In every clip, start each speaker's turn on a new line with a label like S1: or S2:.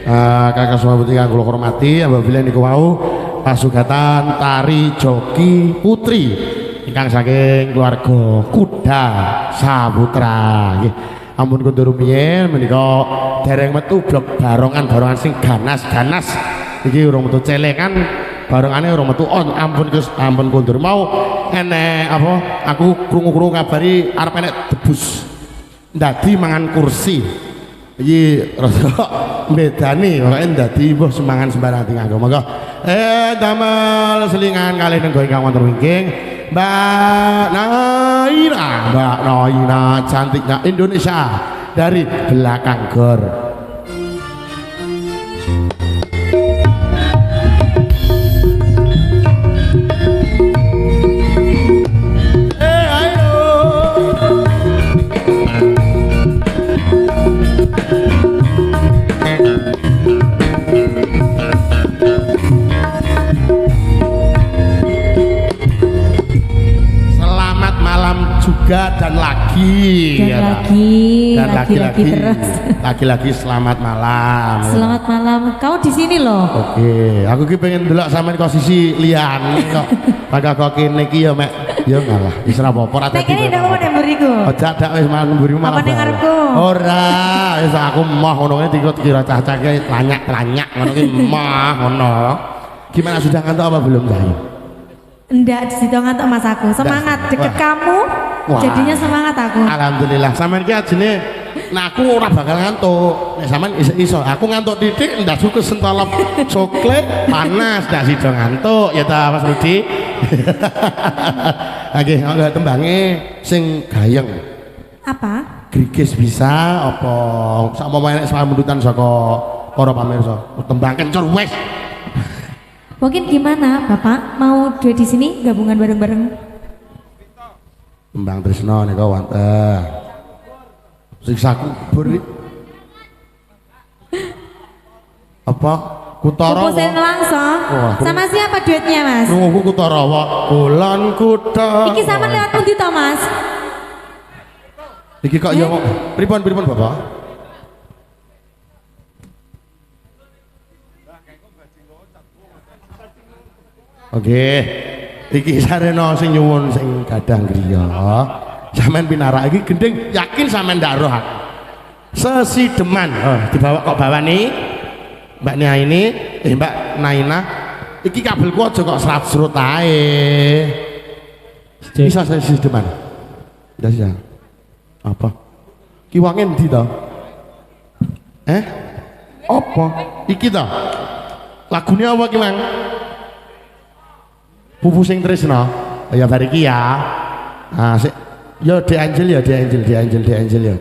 S1: kakak semua putri kang kula hormati apabila niku wau pasugatan tari joki putri ingkang saking keluarga Kuda Saputra nggih. Ampun kundur rumiyin menika dereng metu blok barongan sing ganas-ganas iki urung metu celengan barengane urung metu on. Ampun Gus, ampun kundur mau enek apa aku krungu-krungu ngabari arep enek debus ndadi mangan kursi iki rada bedani pokoke ndadi mbuh semangan sembarang nganggo monggo damel selingan kalih nenggo ingkang wonten wingking Mbak Naina cantiknya Indonesia dari belakang gor. Juga dan lagi
S2: terus
S1: lagi selamat malam.
S2: Selamat malam. Kau di sini loh.
S1: Oke, aku ki pengen delok sampean posisi liyane kok. Maka kok kene iki ya mek ya ngalah wis ora apa-apa ra dadi.
S2: Nek kene ndak apa nek mburiku.
S1: Ojo dak wis malah mburimu malah.
S2: Apa ning ngarepku?
S1: Ora, wis aku emoh ngono dikira cah-cah ki tlanyak-tlanyak ngono ki emoh ngono. Gimana sudah ngantuk apa belum Cahyo?
S2: Enggak, disitu ngantuk Mas aku. Semangat deket kamu.
S1: Wah.
S2: Jadinya semangat aku.
S1: Alhamdulillah. Sampeyan ki ajene nah aku ora bakal ngantuk. Nek sampean iso aku ngantuk titik ndak suka sentolop coklat panas ndak sida ngantuk ya ta Mas Rudi. Oke, enggak tembange sing gayeng.
S2: Apa?
S1: Grigis bisa apa sak enek samundutan saka para pamirsa. Tembang kencur wis.
S2: Mungkin gimana Bapak mau duet di sini gabungan bareng-bareng?
S1: Tembang Trisno nika wonten. Siksaku beri. Apa? Kutara.
S2: Kupu sing nelangsa. Sama siapa duetnya Mas?
S1: Nunggu Kutara wa Kulon Kuda.
S2: Iki sampean lewat pundi to Mas?
S1: Iki kok ya pripun Bapak? Oke, iki sarena sing nyuwun sing gadang griya. Sampeyan pinarak iki gending yakin sampeyan ndak roh aku. Sesideman. Oh, dibawa kok bawani Mbak Nia ini, Mbak Naina. Iki kabelku aja kok serat-serut ae. Bisa sesideman. Ndak bisa. Apa? Ki wangen ndi to? Apa? Iki to. Lagune apa ki, Mang? Pupu sing Trisno. Ya bariki ya. Ah sik ya di Angel ya.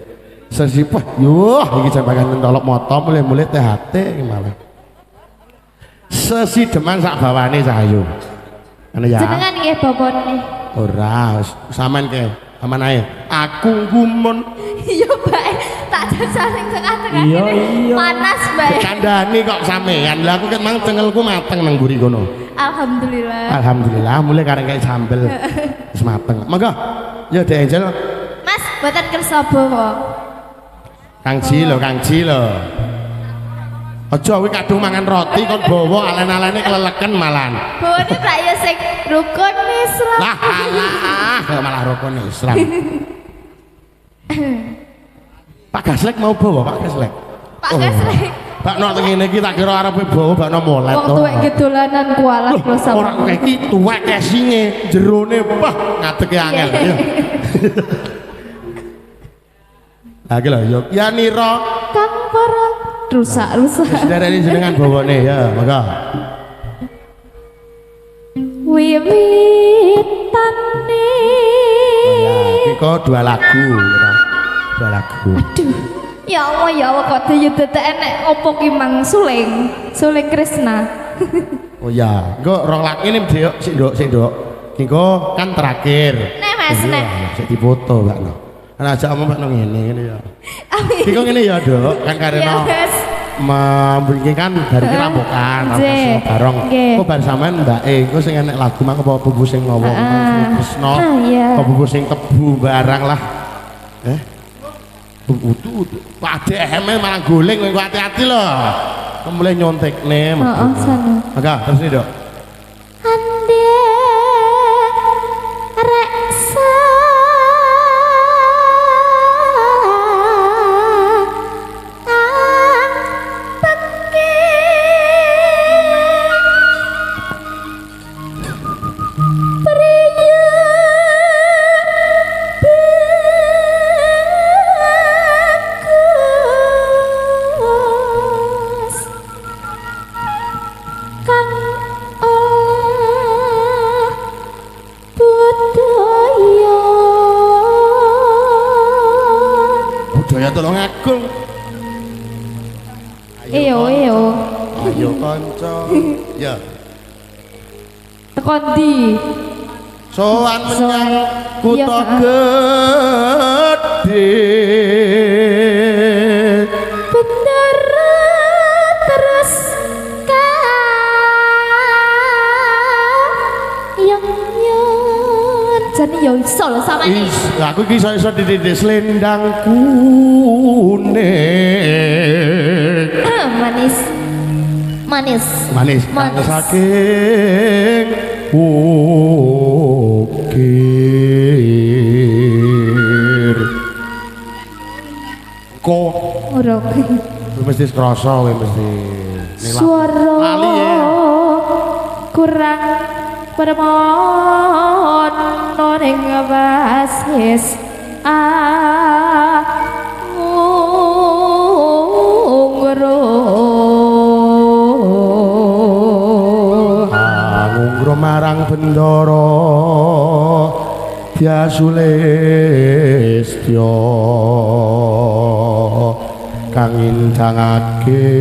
S1: Sesipah yo iki jambangan mentolok moto mulai THT gimana. Sesideman sak bawane Cahyo. Ana ya.
S2: Jenengan nggih bobone.
S1: Ora, sampean ke. Aman ae. Aku gumun.
S2: Iya, Mbak. Tak jajaring tengah-tengah.
S1: Iya.
S2: Panas, Mbak.
S1: Kandhani kok sampean. Lah aku ket mang cengelku mateng nang mburi kono.
S2: Alhamdulillah.
S1: Mulai kareng kayak sambel. Wis mateng. Monggo. Ya The Angel.
S2: Mas, mboten kersa bawa.
S1: Kang Ji lho. Aja kuwi kadung mangan roti kon bawa alen-alene keleleken malan.
S2: Bawane Pak ya sing rukun Islam.
S1: Lah alah, malah rukun Islam. Pak Gaslek mau bawa Pak Gaslek.
S2: Pak Gaslek.
S1: Pak nok teng ngene iki tak kira arepe bawa bakno molet to.
S2: Wong tuwek gedolanan kualat lho sama.
S1: Ora kowe iki tuwek kesinge, jerone wah ngadeke angel. Lagi lho, yo Yanira.
S2: Kang para rusak-rusak.
S1: Saudara ini jenengan bawane ya, maka.
S2: Wiwitane.
S1: Iki kok dua lagu.
S2: Aduh. Ya Allah kok dite enek opo ki Mang Suling Krisna.
S1: Oh ya, engko rong lagu ini sik nduk. Engko kan terakhir.
S2: Nek Mas nek.
S1: Sik dipoto, Mbak No. Ana aja omong Mbak No ngene ya. Engko ngene ya, Dok. Kan karena memberikan kan dari kerampokan bareng. Kok bar sampean Mbak engko sing enek lagu mang apa bubu sing ngomong Krisna. Apa bubu sing tebu barang lah. Utuh, Pak Dek malah guling kowe hati-hati lho. mulai nyontek nih.
S2: Heeh, sana.
S1: Maka terus nih dok.
S2: Ande reksa
S1: budaya tolong agung.
S2: Iyo.
S1: Ayo kanca. Ya.
S2: Tekon ndi?
S1: Soan menyang
S2: Iya,
S1: kutha
S2: Kak.
S1: gedhe.
S2: Bener terus yang jane yo iso lho samane.
S1: Aku iki iso didis selendang kuning.
S2: Manis.
S1: Manis saking ukir. Kok
S2: Ora
S1: mesti krasa kowe mesti.
S2: suara
S1: Lali ya.
S2: kurang permono ning basis
S1: Ngungro marang bendara Diasulestya kang indangake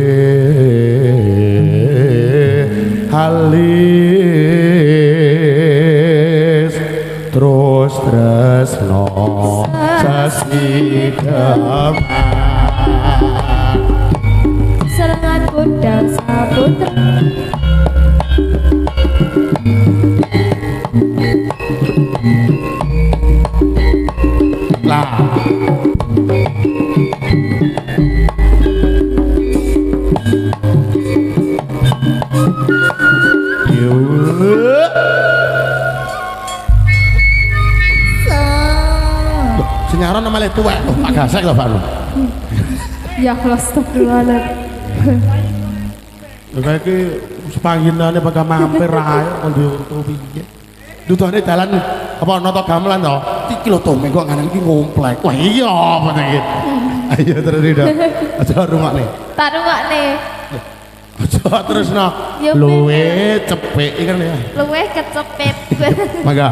S1: halis terus tresno sasidhaman
S2: serangan kuda saputra
S1: lah senyaran nama le tuwek lho Pak Gasek lho Pak.
S2: ya astagfirullahaladzim.
S1: Kayak iki sepangginane bakal mampir ae kon diuntu piye. Dudane dalan apa nata gamelan to? Iki lho to mengko nganan iki ngomplek. Wah iya apa iki? Ayo terus Ida. Aja rungokne.
S2: Tak rungokne.
S1: Aja terusno.
S2: Ya,
S1: Luwe cepek iki kan ya.
S2: Luwih kecepet.
S1: Mangga.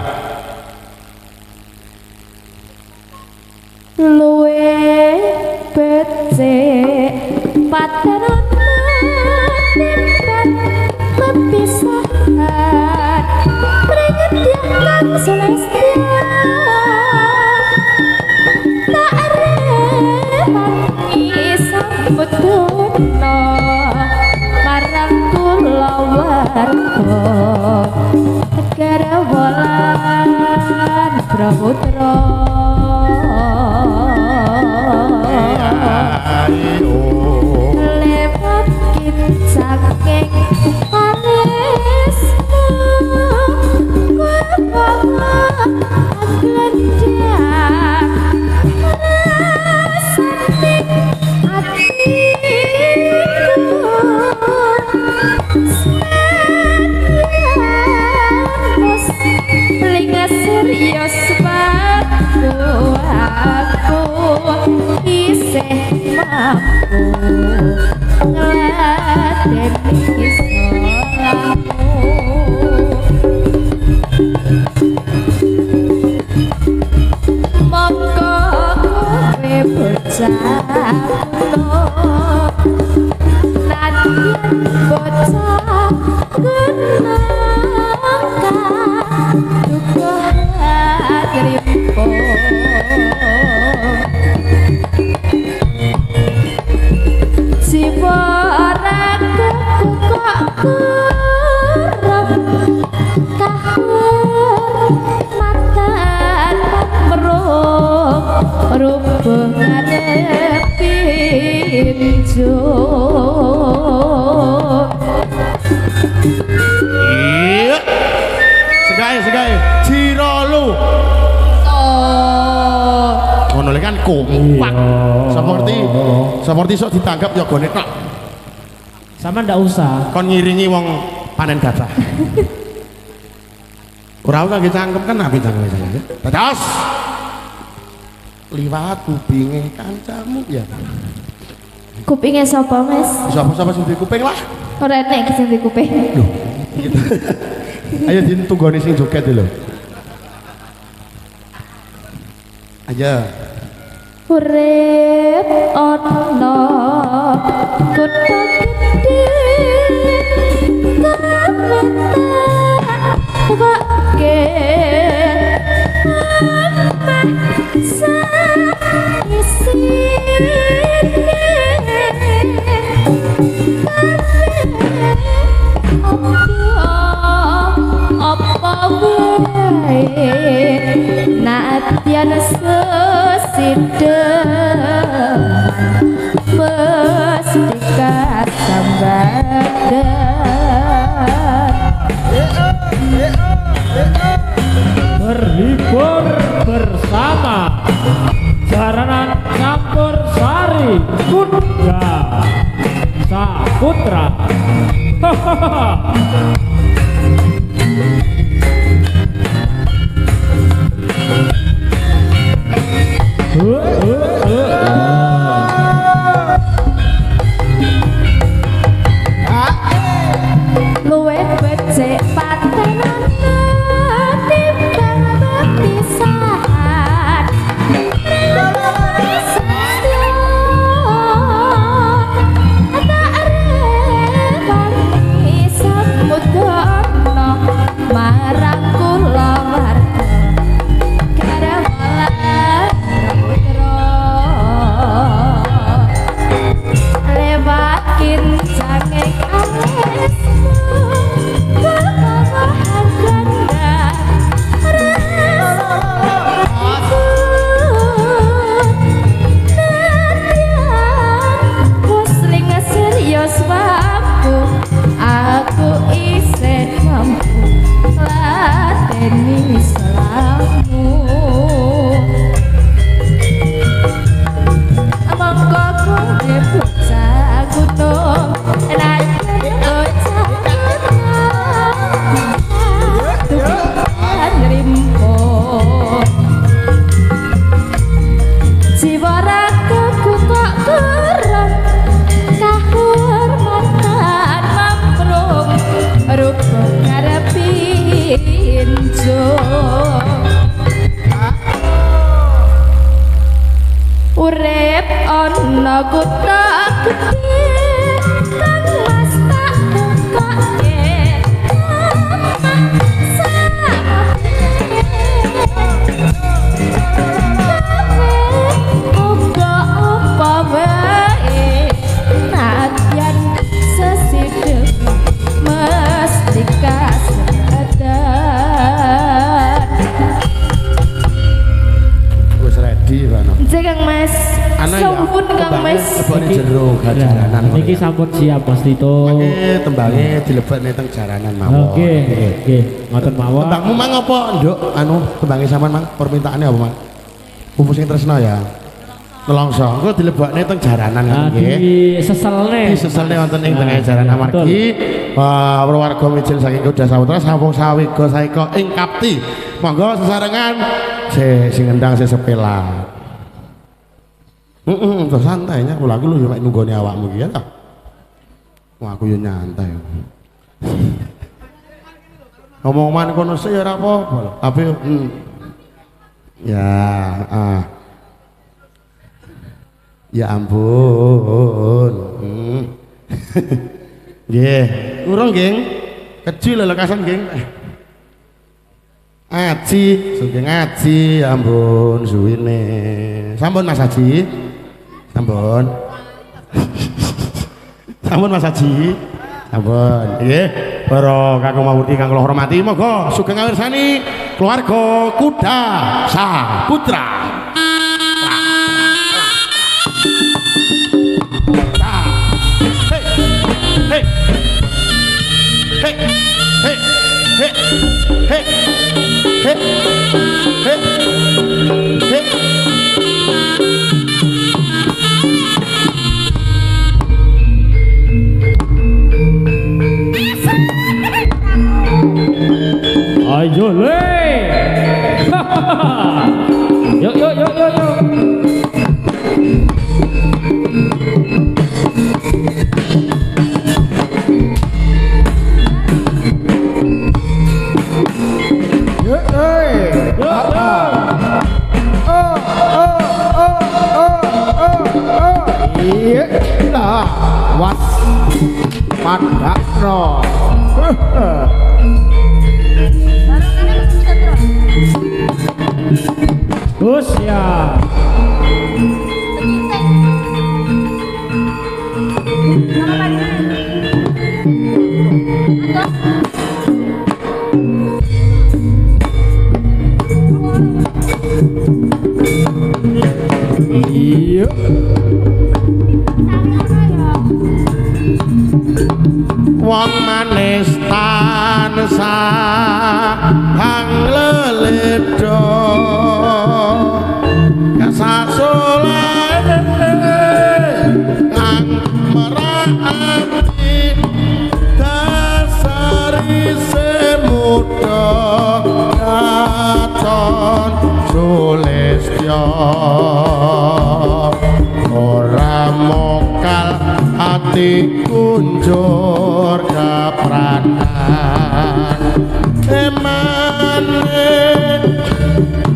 S2: Luwih becik padanan timpan lepisahan peringet yang selestia tak remangi sambut dono marang kula warga negara Wulan Pramutra. Lewat saking alismu kowe aglendak rasane atiku linga serius aku isih mampu ngladeni salahmu monggo kowe bocah nadyan bocah kenangka duka rimpo Siwarake kok kurang kahur mantan merung rubung ngarep pinjo
S1: seperti sok ditangkap ya gone tok.
S3: Sama ndak usah.
S1: Kon ngiringi wong panen gabah. Ora usah cangkem kan api cangkem. Dados. Liwat kupinge kancamu ya.
S2: Kupinge sapa, Mas?
S1: Sapa-sapa sing duwe kuping lah.
S2: Ora enek iki sing duwe kuping.
S1: Loh. Gitu. Ayo ditunggoni sing joget lho. Ayo.
S2: Urip ana kutha gedhe wake apa wae nadyan sesidem pestika sambadan
S3: Berhibur bersama Jaranan Campur Sari Kuda Saputra.
S2: luwe becik patenan timbang bepisahan tak rewani samudana marang kula warga karawalan putra lewakin sanging anes aku isih mampu lateni selamu monggo kowe bocah gunung naik bocah gunung rimpo jiwa ragaku kok kurang kahormatan mamprung rupa ngarepi injo urip ana kutha gedhe kang mas tak bukae apa wae nadyan sesidem mesti kasedan
S1: Wis ready Bano.
S2: Kang Mas
S1: Ana
S2: sampun Kang Mas
S1: lebokne jero jaranan.
S3: Niki sampun siap Mas Tito.
S1: Mangke tembange dilebokne teng jaranan mawon.
S3: Oke, ngoten mawon.
S1: Tembangmu mang apa, Nduk? Anu tembange sampean mang permintaane apa, Mang? Pupus sing tresna ya. Nelongso, engko dilebokne teng jaranan nggih.
S3: Di seselne.
S1: Di seselne wonten ing tengah jaranan amargi warga mijil saking Kuda Saputra sampun sawiga saeka ing kapti. Monggo sesarengan sing ngendang sepelan. Terus santainya kula aku lho mek nunggone awakmu iki ya ta. Wah aku yo nyantai. Ngomong-ngomongan kono sih ora apa-apa, tapi ya ya ampun. Nggih, urung geng. Kecil lelekasan geng. Ngaji, sugeng ngaji, ya ampun suwine. Sampun Mas Haji. Sampun. Sampun Mas Haji. Sampun. Nggih, para kakung mawuti kang kula hormati, monggo sugeng ngawirsani keluarga Kuda Saputra. Hey. Hey. Hey. Hey. Hey. Hey. Hey. Hey.
S3: jole. Yuk yuk yuk yuk yuk.
S1: Was padakno
S3: Gus ya.
S1: iya wong manis tansah hang leledho kasasolane kang merati dasari semuda katon sulistya ora mokal ati kunjur kapranan emane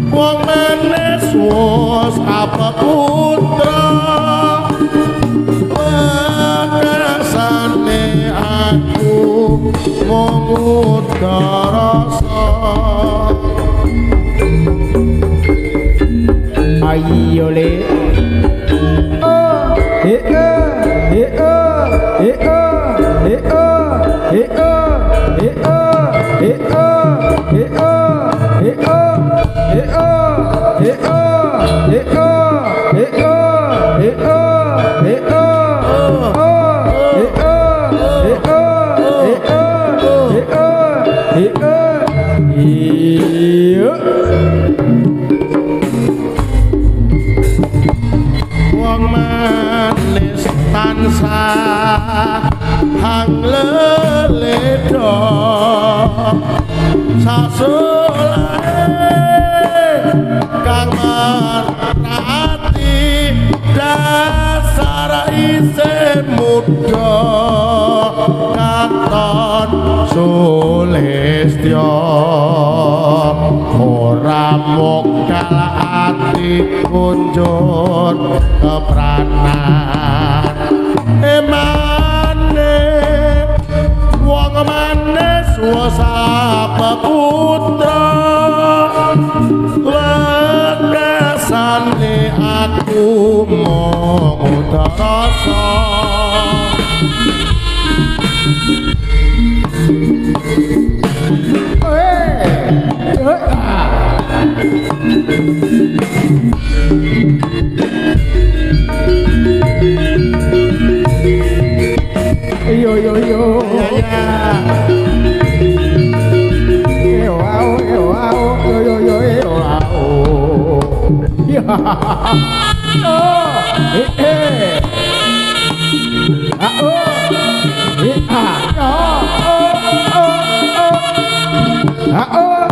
S1: wong manis wis apa putra wakasane aku mung utarasa ayo le wong manis tansah hang leledho sasolane kang merati dasar isih muda katon sulistya ora mokal ati kunjur kepranan emane wong manis wis apa putra lekasane aku mung utarasa yo yo yo ya yo wow yo wow yo yo yo yo wow ya oh ah oh ah ah oh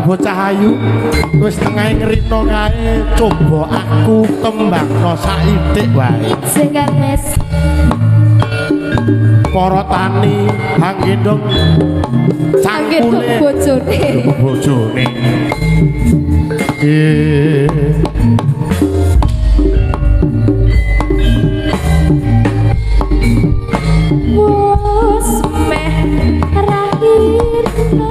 S1: bocah ayu wis tengah ngerino kae coba aku kembangno saithik wae
S2: sing mes
S1: para tani hanggendong cangkule bojone
S2: wis meh rahirna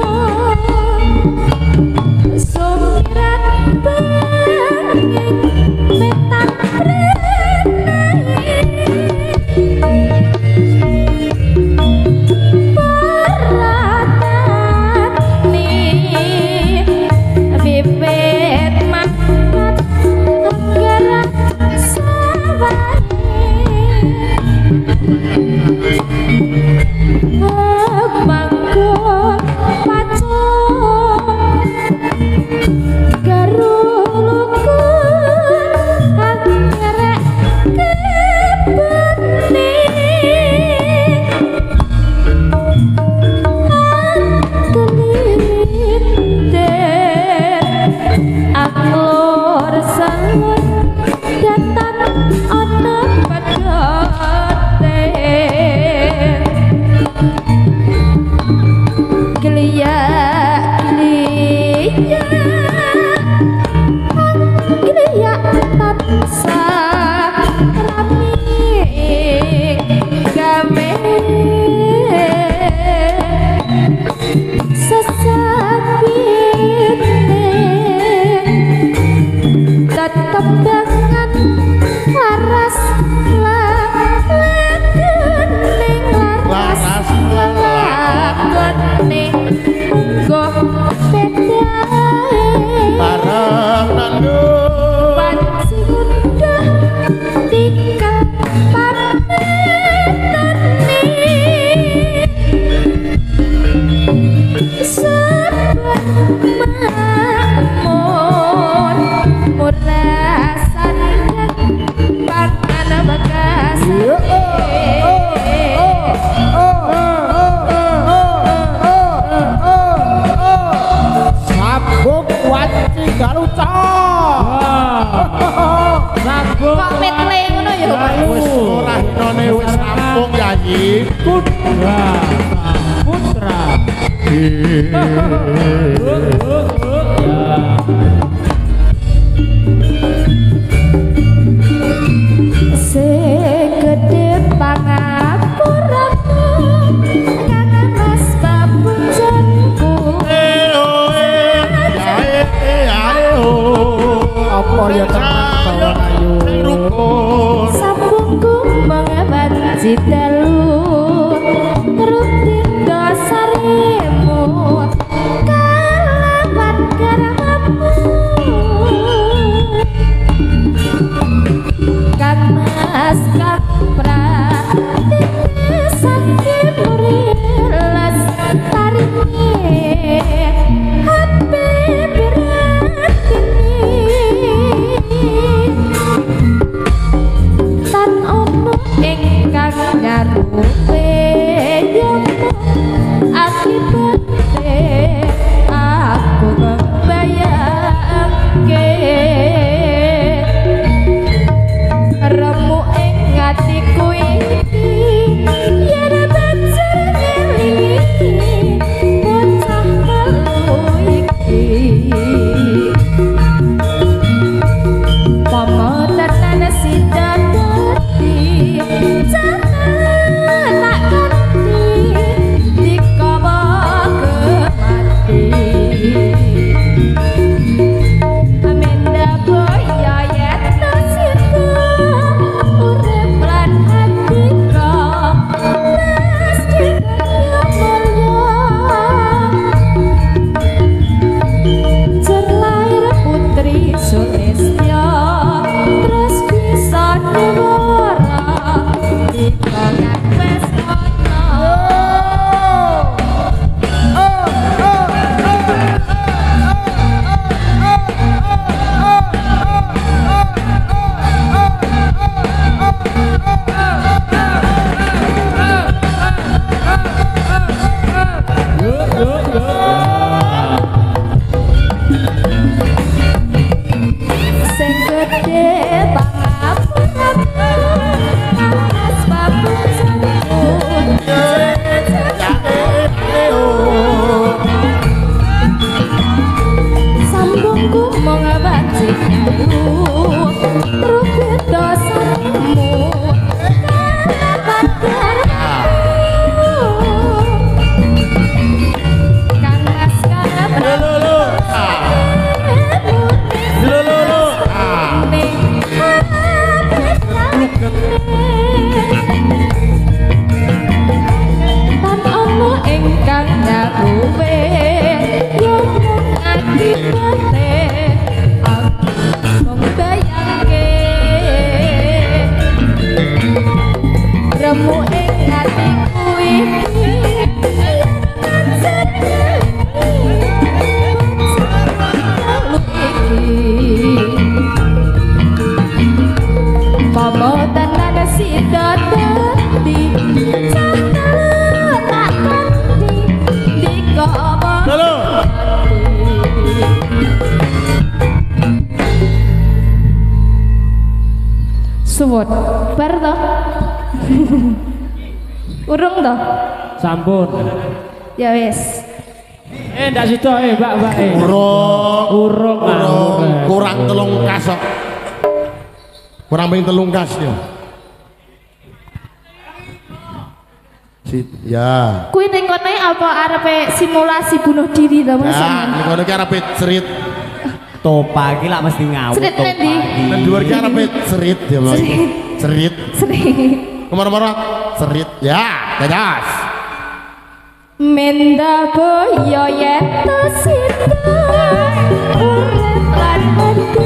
S3: Kuda Saputra.
S2: Segede pangapuramu kangen mas babunjanku
S3: Apa ya teman ayu
S2: sambungku mengebanci dalu rutin dosarimu kalawan garamamu Kang Mas Kapra sakit murilas taringe hape berat ini tan ono ingkang ngarupe yono akibate aku membayangke remu ing atiku iki yen banjur ngelingi bocah telu iki pamotenan sida dadi jangan tak ganti dikawa kemati Amenda boya yen situ urip lan hatiku mesti mulya Cerlair putri Sulistya terus bisa diwara di kongan pesona sing gede pangapuramu mas babunjanku sambungku mau ngabanci dalu rupit dosamu kalawan garamamu Kang Mas Kapra Tan ono ingkang ngaruwe yen akibate aku membayangke remu ing atiku iki pamotenan sida dadi jangan tak ganti dikawa suwun bar to urung to
S3: Sampun.
S2: ya wis
S3: Ndak sido Mbak
S1: Urung
S3: urung
S1: kurang telung kas kok. Kurang ping telung kas ya. Ya.
S2: kuwi ning kene apa arepe simulasi bunuh diri to Mas
S1: Ya, ngono ki arepe cerit.
S4: Topa iki lak mesti ngawut
S2: Cerit
S4: topa
S2: Randy.
S4: iki.
S1: Nang dhuwur ki arepe cerit ya, Mas.
S2: Cerit.
S1: Cerit.
S2: sering
S1: Kemana-mana cerit. Ya, dadas.
S2: Menda boyo yen to situ urip lan hatiku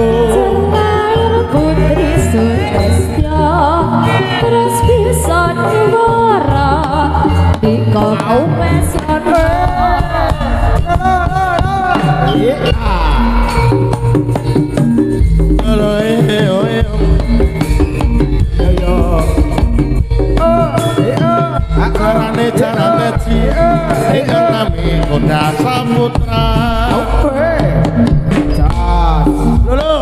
S2: Cerlair putri Sulistya terus bisa diwara di kau pesona
S1: Carane Lolo.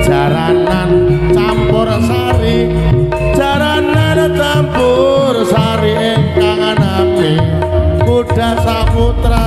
S1: Jaranan campur sari, jaranan campur sari ingkang anami kuda saputra.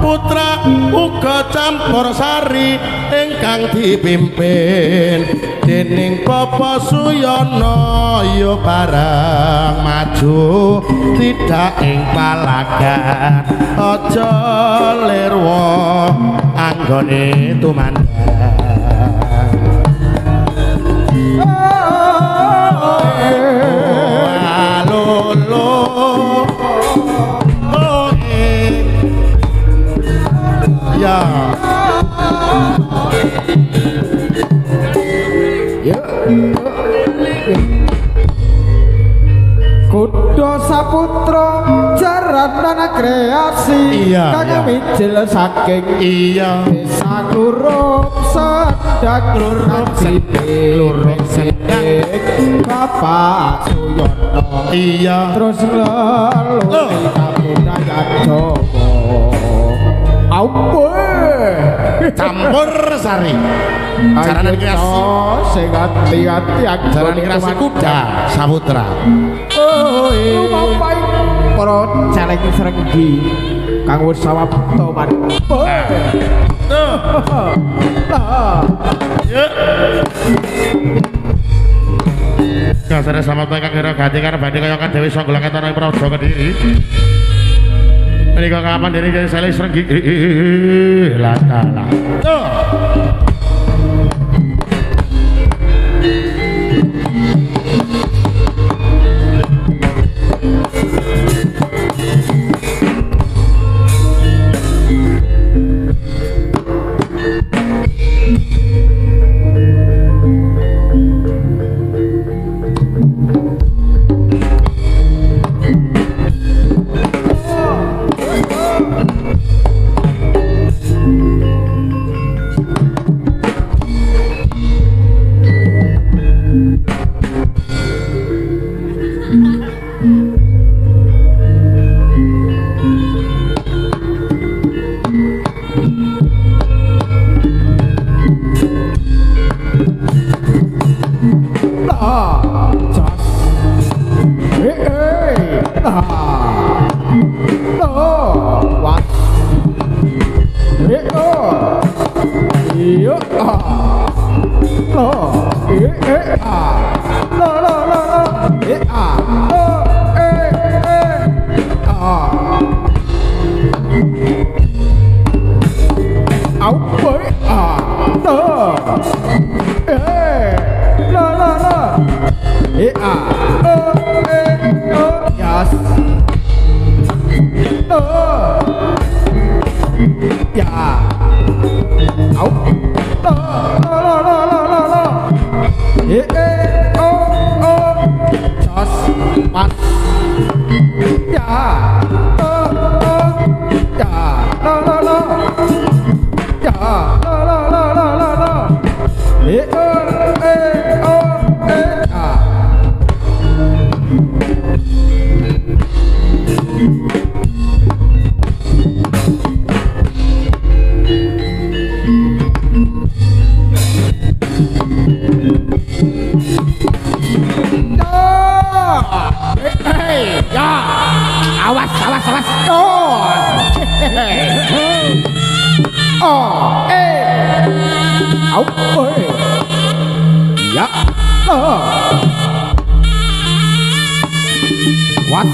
S1: Putra uga campur sari ingkang dipimpin dening Bapak Suyono ya bareng maju tidak ing palagan aja lirwa anggone tumandang. Ya.
S3: Kuda saputra jaranan kreasi kang mijil saking desa Klurup Sendang Klurup Sendang Bapak Suyono terus ngeluni kabudayan Jawa.
S1: Campur sari jaranan kreasi
S3: sing ati-ati
S1: jaranan kreasi kuda saputra.
S3: Lumampah para celeng srenggi kang wis sawabta manpa.
S1: Kasare selamat pagi kira ganti karo bandhe kaya kan Dewi Songgolong ketara Praja Kediri. Menika kapan dene jadi celeng srenggi lakala.
S3: Au. Lo. Oh. Jos pas. Ya. Ya. Lo. Ya. Lo.
S1: Ya, awas.
S3: Au. Ya.
S1: What?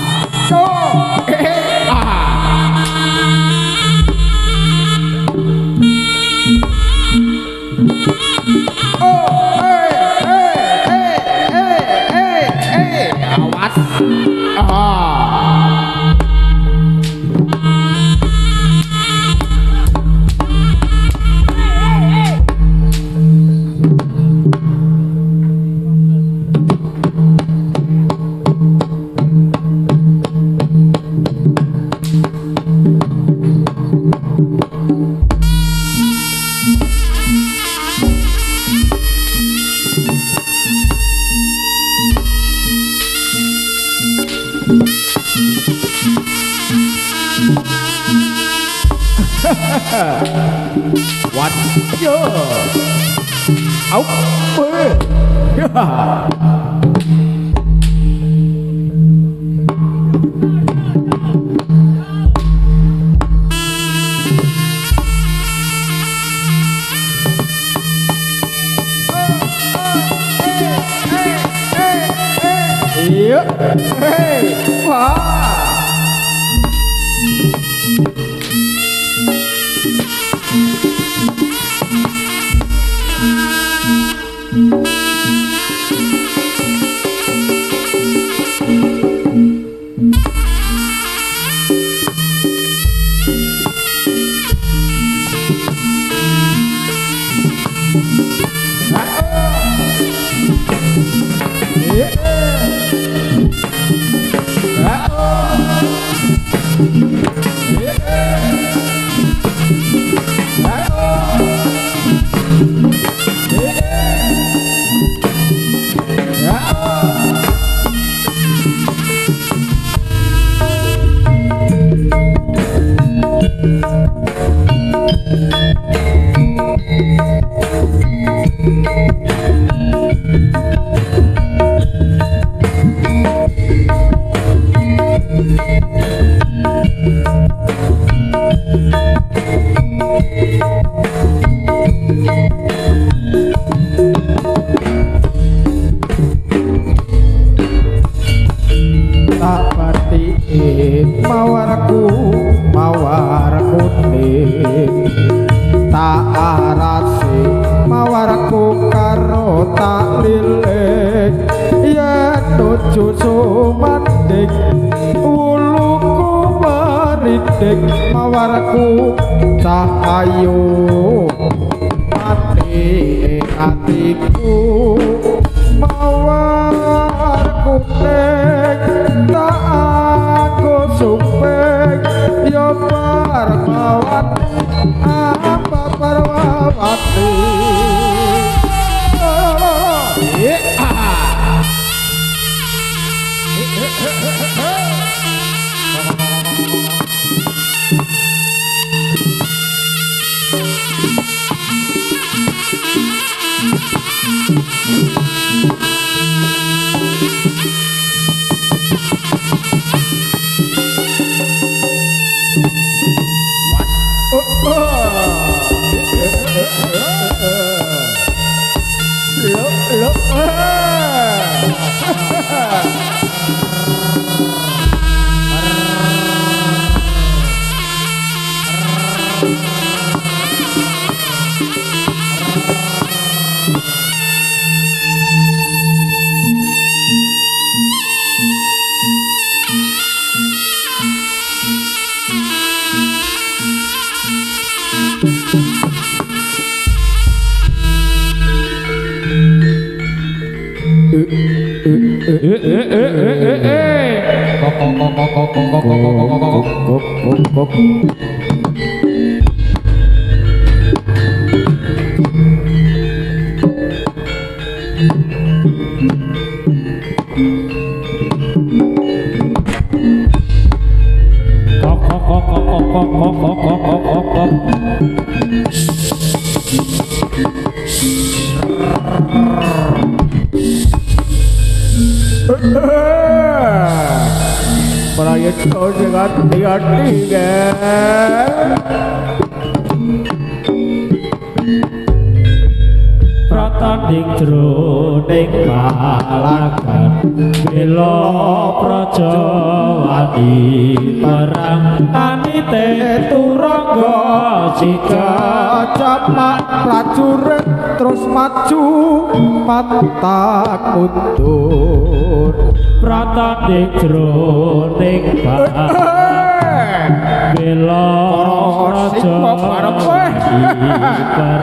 S3: What? Yo. Au. Ya. Iya. Hei. Wah. mawar kuning tak arase mawarku karo tak lilik yen nuju sumanding wuluku meridik mawarku cahayu ati atiku mawar kuning tak aku supeng yo parmawati apa parmawati kok. Prayeto sing ati-ati
S5: pratanding jroning balagan bela Prajawati perang anite turangga jika
S3: capak prajurit terus maju patak mundur
S5: pratanding jroning balagan bela Prajawati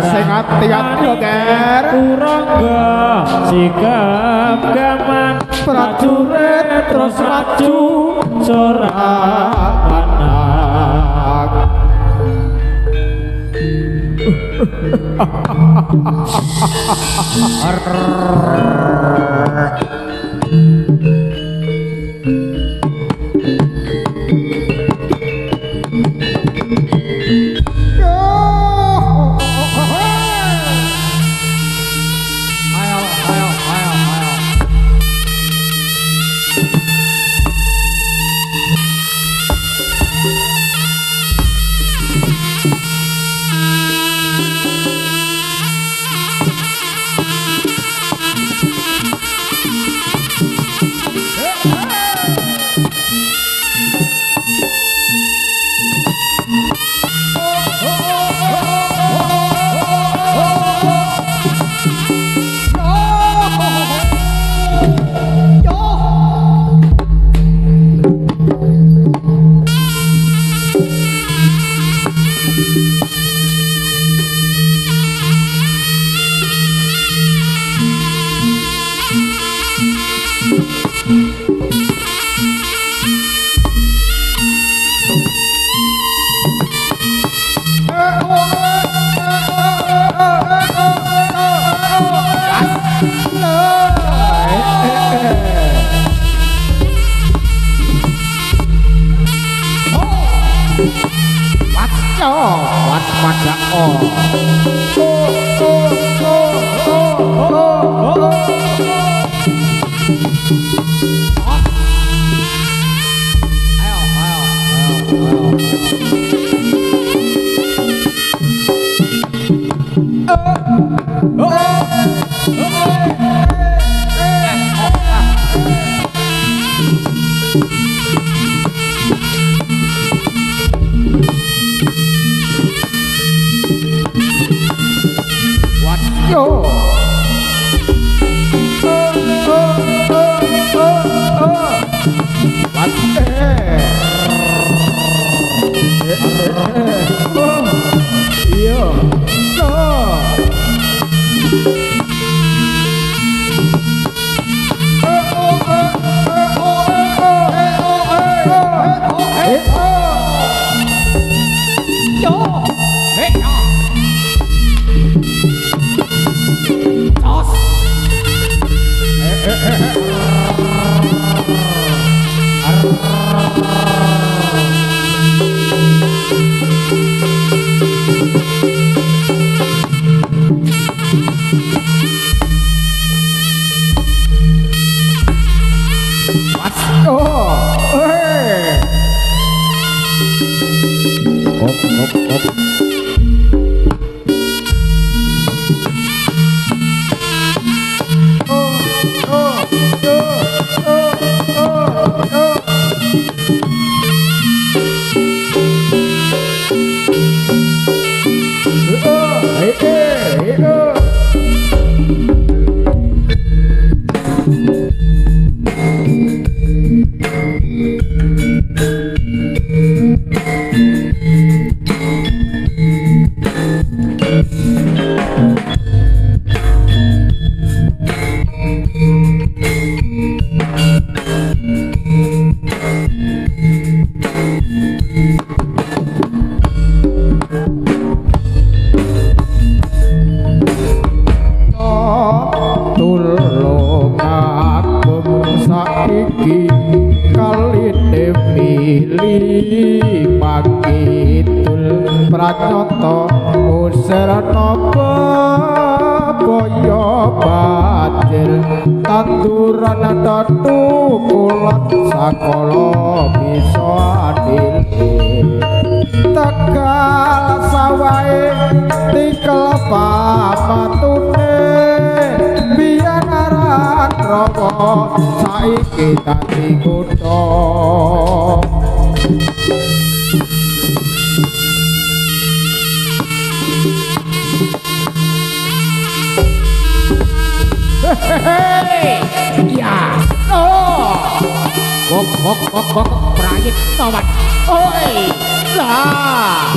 S3: sing ati-ati lho Ger
S5: turangga sikap gaman prajurit terus maju sorak
S3: nyata usir napa boyo batil tanduran tatu kulat sakala bisa adil tegal sawae tikel pamatune biyen aran rawa saiki dadi kutha
S5: Ya. Oh. Kok prayit tawat. Oi. Lah.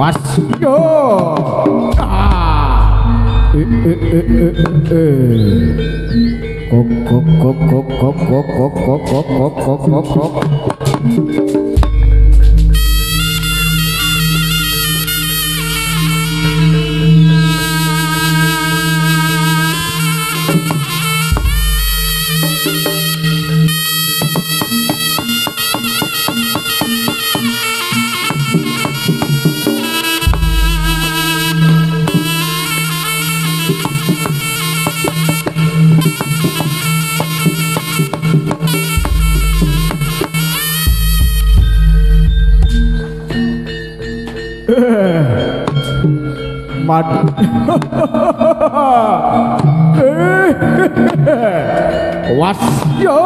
S3: Wasyo. Kok. Wasyo.